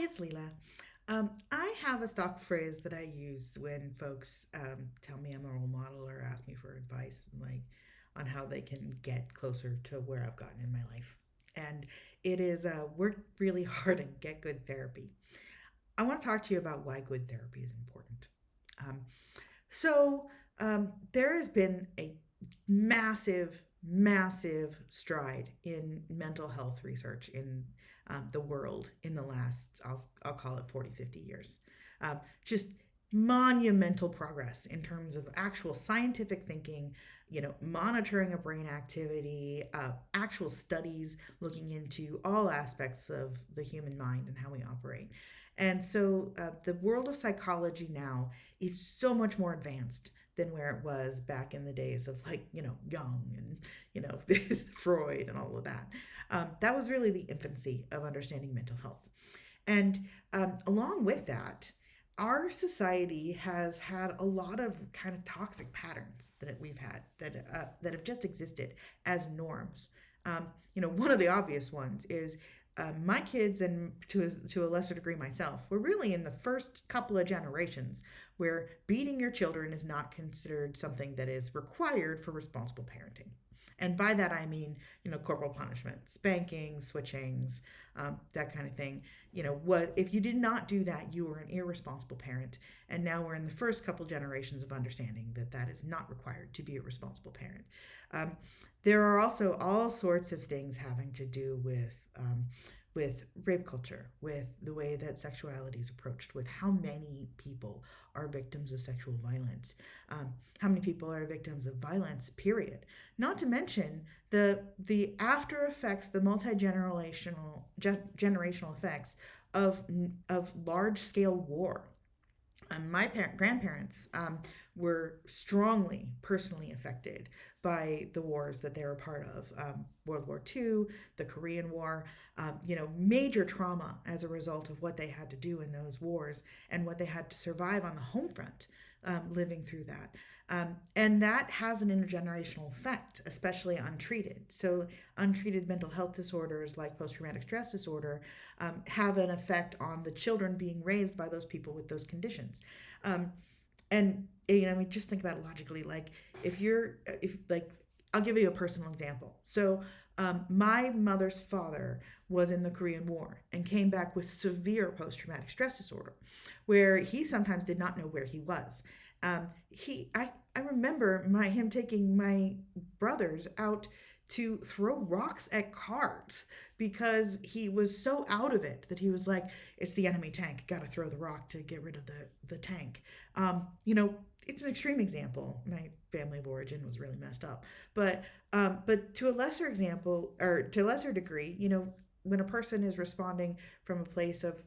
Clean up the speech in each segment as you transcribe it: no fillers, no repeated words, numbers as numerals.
it's Leela. I have a stock phrase that I use when folks tell me I'm a role model or ask me for advice, like on how they can get closer to where I've gotten in my life. And it is work really hard and get good therapy. I want to talk to you about why good therapy is important. Um, so there has been a massive stride in mental health research in the world in the last, I'll call it 40, 50 years. Just monumental progress in terms of actual scientific thinking, monitoring of brain activity, actual studies looking into all aspects of the human mind and how we operate. And so the world of psychology now is so much more advanced than where it was back in the days of Jung and Freud and all of that. That was really the infancy of understanding mental health. And along with that, our society has had a lot of kind of toxic patterns that we've had that have just existed as norms. One of the obvious ones is my kids, and to a lesser degree myself, we're really in the first couple of generations where beating your children is not considered something that is required for responsible parenting. And by that I mean, corporal punishment, spankings, switchings, that kind of thing. What if you did not do that, you were an irresponsible parent. And now we're in the first couple generations of understanding that that is not required to be a responsible parent. Um, there are also all sorts of things having to do with rape culture, with the way that sexuality is approached, with how many people are victims of sexual violence, how many people are victims of violence, period. Not to mention the after effects, the generational effects of large scale war. My grandparents were strongly personally affected by the wars that they were part of, World War II, the Korean War, major trauma as a result of what they had to do in those wars and what they had to survive on the home front, living through that. And that has an intergenerational effect, especially untreated. So, untreated mental health disorders like post traumatic stress disorder have an effect on the children being raised by those people with those conditions. Um, and I mean, just think about it logically. Like, if like, I'll give you a personal example. So, my mother's father was in the Korean War and came back with severe post traumatic stress disorder, where he sometimes did not know where he was. I remember him taking my brothers out to throw rocks at cars because he was so out of it that he was like, "It's the enemy tank. Got to throw the rock to get rid of the tank." It's an extreme example. My family of origin was really messed up, but to a lesser example, or to a lesser degree, when a person is responding from a place of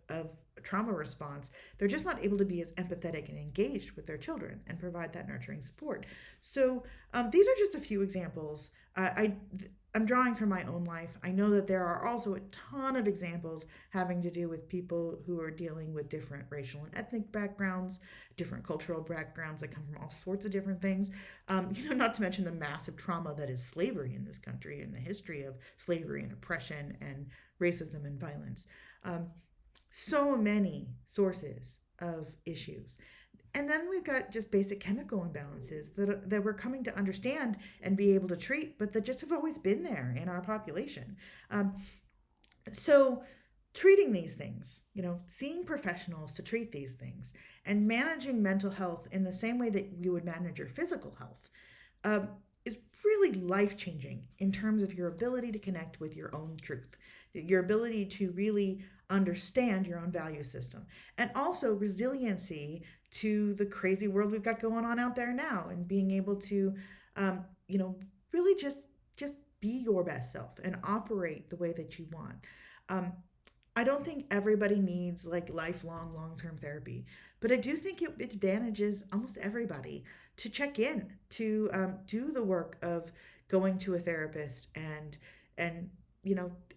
trauma response, they're just not able to be as empathetic and engaged with their children and provide that nurturing support. So these are just a few examples. I'm drawing from my own life. I know that there are also a ton of examples having to do with people who are dealing with different racial and ethnic backgrounds, different cultural backgrounds that come from all sorts of different things. Not to mention the massive trauma that is slavery in this country and the history of slavery and oppression and racism and violence. So many sources of issues. And then we've got just basic chemical imbalances that we're coming to understand and be able to treat, but that just have always been there in our population. Um, so, treating these things, seeing professionals to treat these things, and managing mental health in the same way that you would manage your physical health, um, is really life changing in terms of your ability to connect with your own truth, your ability to really understand your own value system, and also resiliency to the crazy world we've got going on out there now, and being able to, um, really just be your best self and operate the way that you want. Um, I don't think everybody needs like lifelong long term therapy, but I do think it advantages almost everybody to check in, to do the work of going to a therapist and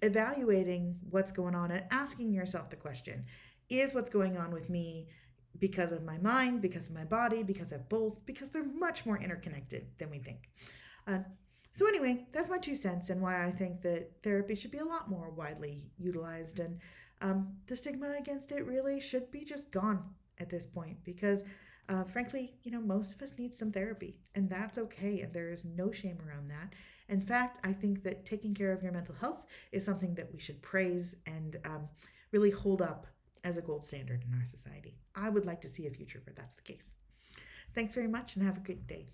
evaluating what's going on and asking yourself the question: Is what's going on with me because of my mind, because of my body, because of both? Because they're much more interconnected than we think. Uh, so anyway, that's my 2 cents and why I think that therapy should be a lot more widely utilized. And The stigma against it really should be just gone at this point because, frankly, most of us need some therapy, and that's okay. And there is no shame around that. In fact, I think that taking care of your mental health is something that we should praise and really hold up as a gold standard in our society. I would like to see a future where that's the case. Thanks very much and have a good day.